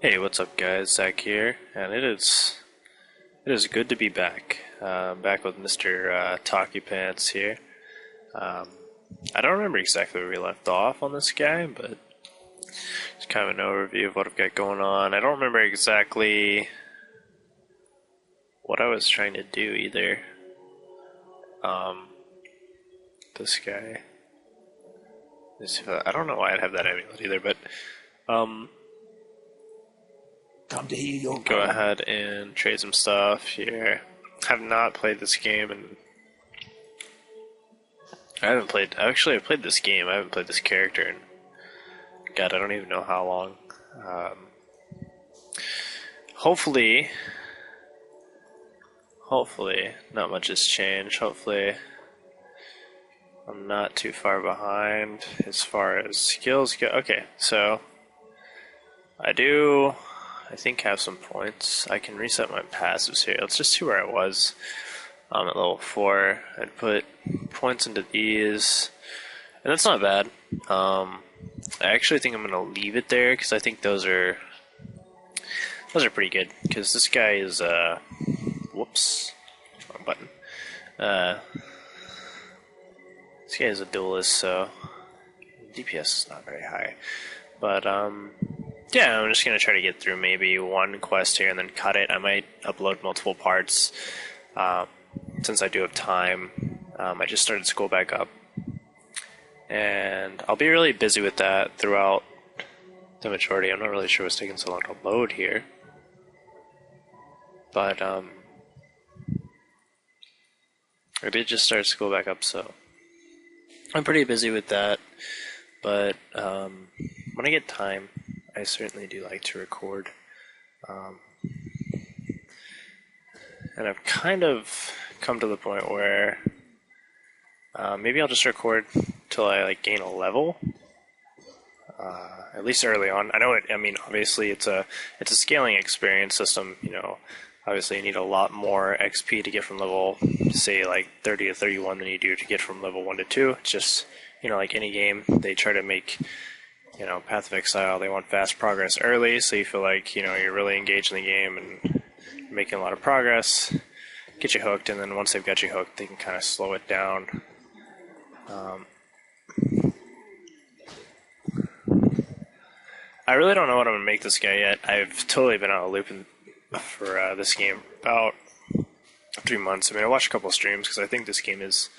Hey, what's up, guys? Zach here, and it is good to be back. Back with Mr. Talky Pants here. Um, I don't remember exactly where we left off on this guy, but it's kind of an overview of what I've got going on. I don't remember exactly what I was trying to do either. This guy. I don't know why I'd have that amulet either, but Come to hear your go ahead and trade some stuff here. Have not played this game, and I played this game. I haven't played this character in, God, I don't even know how long. Hopefully, not much has changed. Hopefully, I'm not too far behind as far as skills go. Okay, so I think have some points. I can reset my passives here. Let's just see where I was at level 4. I'd put points into these, and that's not bad. I actually think I'm going to leave it there because I think those are pretty good. Because this guy is whoops, wrong button. This guy is a duelist, so DPS is not very high, but yeah, I'm just going to try to get through maybe one quest here and then cut it. I might upload multiple parts since I do have time. I just started school back up, and I'll be really busy with that throughout the majority. I'm not really sure what's taking so long to load here, but I did just start school back up, so I'm pretty busy with that. But when I get time, I certainly do like to record, and I've kind of come to the point where maybe I'll just record till I gain a level, at least early on. I mean, obviously it's a scaling experience system. Obviously you need a lot more XP to get from level, say, 30 to 31 than you do to get from level 1 to 2. It's just, like any game, they try to make, Path of Exile, they want fast progress early, so you feel like, you're really engaged in the game and you're making a lot of progress, get you hooked, and then once they've got you hooked, they can kind of slow it down. I really don't know what I'm going to make this guy yet. I've totally been out of loop for this game about 3 months. I mean, I watched a couple of streams because I think this game is...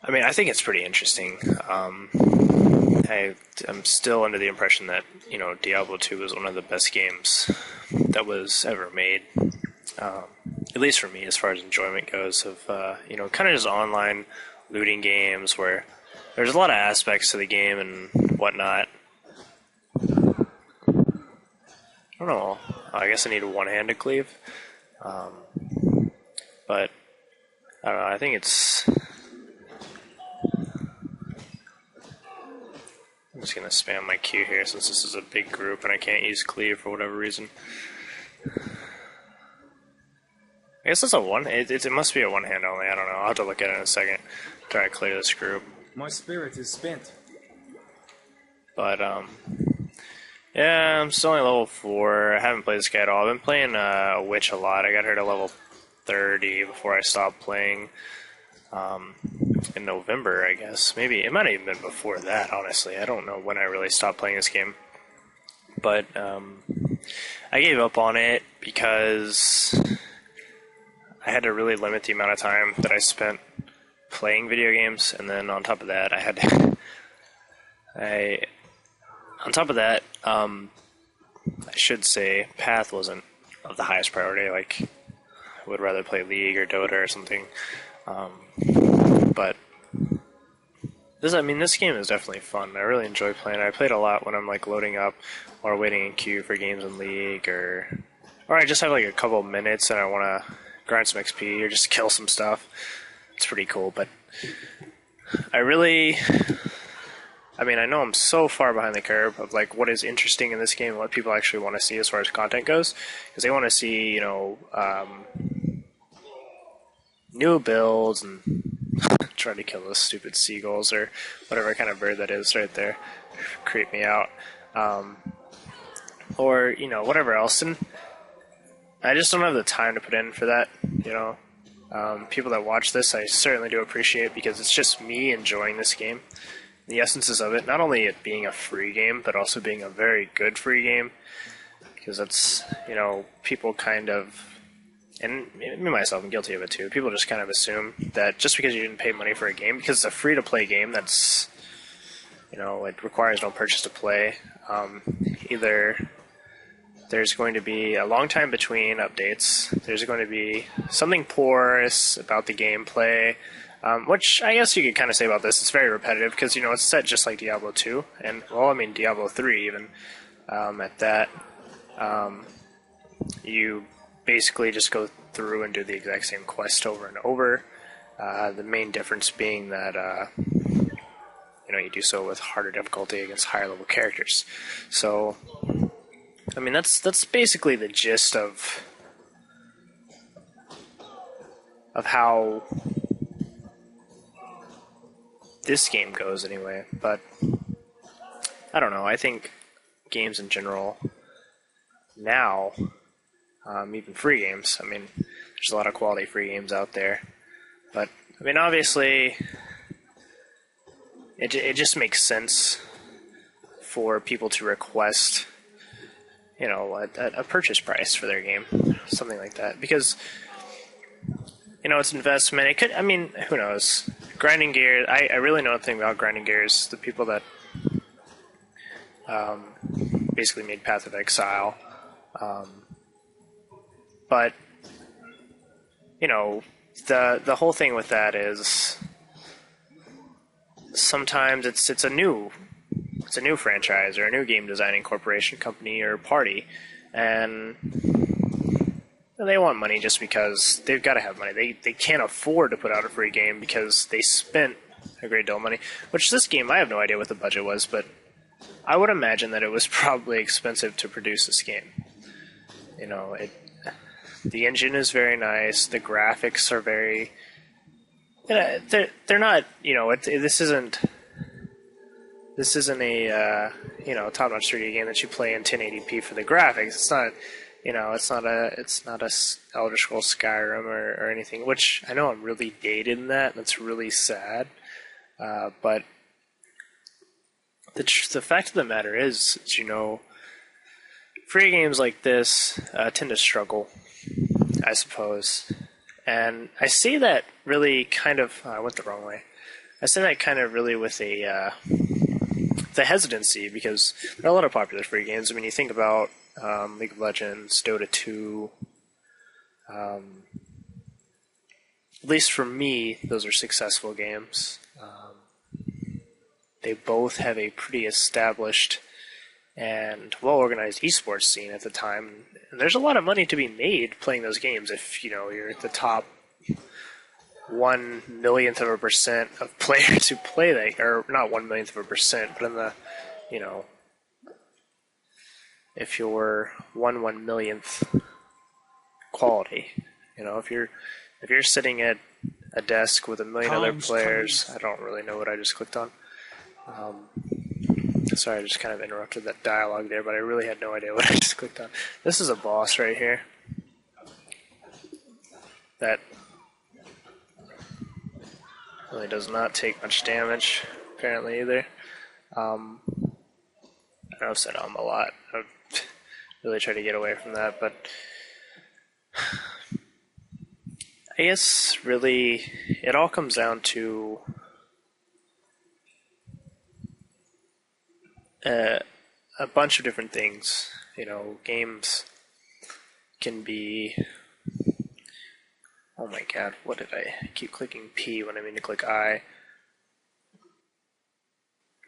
I think it's pretty interesting. I'm still under the impression that, Diablo 2 was one of the best games that was ever made. At least for me, as far as enjoyment goes, of, kind of just online looting games where there's a lot of aspects to the game and whatnot. I don't know. I guess I need a one-handed cleave. But, I don't know. I think it's... I'm just going to spam my Q here since this is a big group and I can't use cleave for whatever reason. I guess it's a one... It must be a one-hand only. I don't know. I'll have to look at it in a second. Try to clear this group. My spirit is spent. But, yeah, I'm still only level 4. I haven't played this guy at all. I've been playing Witch a lot. I got her to level 30 before I stopped playing in November, I guess. Maybe it might have even been before that, honestly. I don't know when I really stopped playing this game. But I gave up on it because I had to really limit the amount of time that I spent playing video games, and then on top of that, I had to... On top of that, I should say Path wasn't of the highest priority. I would rather play League or Dota or something. But this game is definitely fun. I really enjoy playing it. I played a lot when I'm loading up or waiting in queue for games in League, or I just have a couple of minutes and I want to grind some XP or just kill some stuff. It's pretty cool, but I know I'm so far behind the curve of what is interesting in this game and what people actually want to see as far as content goes, because they want to see new builds and try to kill those stupid seagulls or whatever kind of bird that is right there. Creep me out. or whatever else, and I just don't have the time to put in for that. People that watch this, I certainly do appreciate, because it's just me enjoying this game. The essences of it, not only it being a free game, but also being a very good free game, because that's, people kind of, and me myself, I'm guilty of it too, people just kind of assume that just because you didn't pay money for a game, because it's a free-to-play game that's, it requires no purchase to play, either there's going to be a long time between updates, there's going to be something porous about the gameplay, which I guess you could kind of say about this. It's very repetitive because, it's set just like Diablo 2, and, Diablo 3 even, at that. You basically just go through and do the exact same quest over and over. The main difference being that, you do so with harder difficulty against higher level characters. So, that's basically the gist of how this game goes anyway. But I don't know. I think games in general now, even free games, there's a lot of quality free games out there. But, obviously, it just makes sense for people to request, a purchase price for their game, something like that. Because, it's investment. It could, who knows? Grinding gears, I really know nothing about grinding gears. The people that basically made Path of Exile. But, the whole thing with that is sometimes it's a new franchise or a new game designing corporation, company, or party, and they want money just because they've got to have money. They can't afford to put out a free game because they spent a great deal of money, which this game, I have no idea what the budget was, but I would imagine that it was probably expensive to produce this game. The engine is very nice. The graphics are very. They're not. This isn't a top-notch 3D game that you play in 1080p for the graphics. It's not. It's not a Elder Scrolls Skyrim or anything. Which I know I'm really dated in that. And that's really sad. But the fact of the matter is, free games like this tend to struggle, I suppose. And I say that really kind of... I went the wrong way. I say that kind of really with the hesitancy, because there are a lot of popular free games. You think about League of Legends, Dota 2. At least for me, those are successful games. They both have a pretty established and well-organized esports scene at the time. And there's a lot of money to be made playing those games if, you're at the top 1/1,000,000% of players who play that, or not 1/1,000,000%, but in the, if you're 1/1,000,000th quality, if you're sitting at a desk with a million other players, I don't really know what I just clicked on. Sorry, I just kind of interrupted that dialogue there, but I really had no idea what I just clicked on. This is a boss right here. That really does not take much damage, apparently, either. I know I've said a lot. I really try to get away from that, but I guess really it all comes down to a bunch of different things. Games can be... Oh my god, what did I keep clicking P when I mean to click I?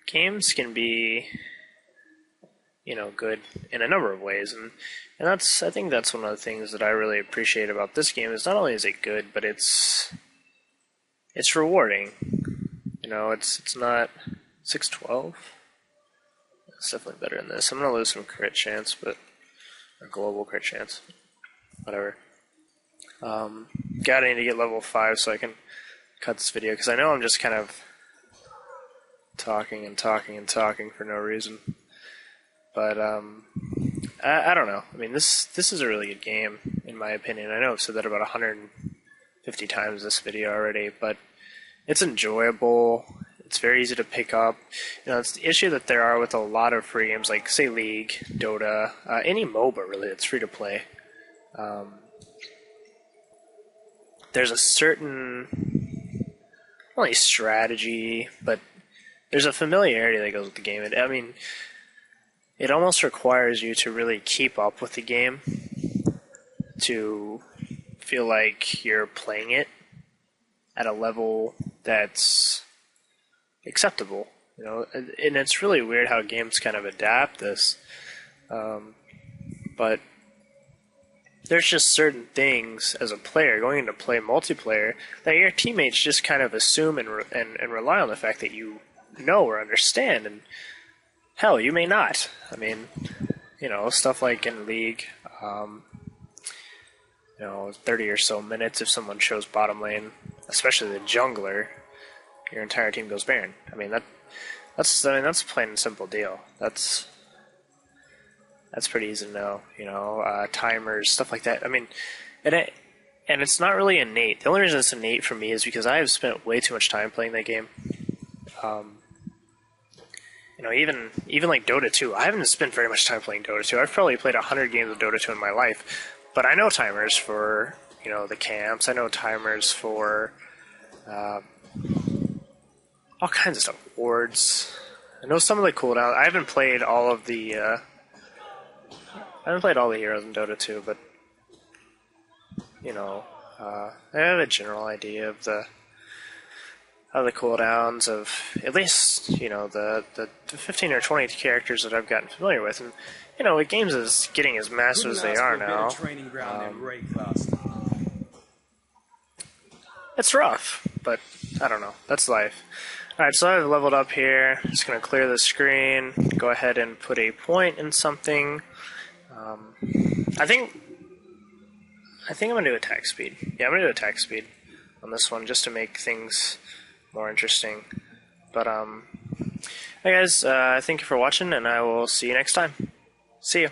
Games can be, good in a number of ways, and I think that's one of the things that I really appreciate about this game. Is not only is it good, but it's rewarding. It's not 612. It's definitely better than this. I'm gonna lose some crit chance, but a global crit chance, whatever. I need to get level 5 so I can cut this video, because I know I'm just kind of talking and talking and talking for no reason. But I don't know. I mean, this is a really good game in my opinion. I know I've said that about 150 times this video already, but it's enjoyable. It's very easy to pick up. You know, it's the issue that there are with a lot of free games, like say League, Dota, any MOBA really that's free to play. There's a certain not only strategy, but there's a familiarity that goes with the game. I mean, it almost requires you to really keep up with the game to feel like you're playing it at a level that's acceptable. You know, and it's really weird how games kind of adapt this. But there's just certain things as a player going into play multiplayer that your teammates just kind of assume and rely on the fact that you know or understand, and hell, you may not. I mean, you know, stuff like in League, you know, 30 or so minutes if someone shows bottom lane, especially the jungler, your entire team goes Baron. I mean that's a plain and simple deal. That's pretty easy to know. You know, timers, stuff like that. I mean, and it's not really innate. The only reason it's innate for me is because I have spent way too much time playing that game. You know, even like Dota 2, I haven't spent very much time playing Dota 2. I've probably played 100 games of Dota 2 in my life, but I know timers for, you know, the camps. I know timers for all kinds of stuff. Wards. I know some of the cooldowns. I haven't played all of the heroes in Dota 2, but you know, I have a general idea of the cooldowns of at least, you know, the 15 or 20 characters that I've gotten familiar with, and you know, with games is getting as massive as they are now. It's rough, but I don't know. That's life. Alright, so I've leveled up here. Just going to clear the screen. Go ahead and put a point in something. I think I'm going to do attack speed. Yeah, I'm going to do attack speed on this one just to make things more interesting. But, hey guys, thank you for watching, and I will see you next time. See you.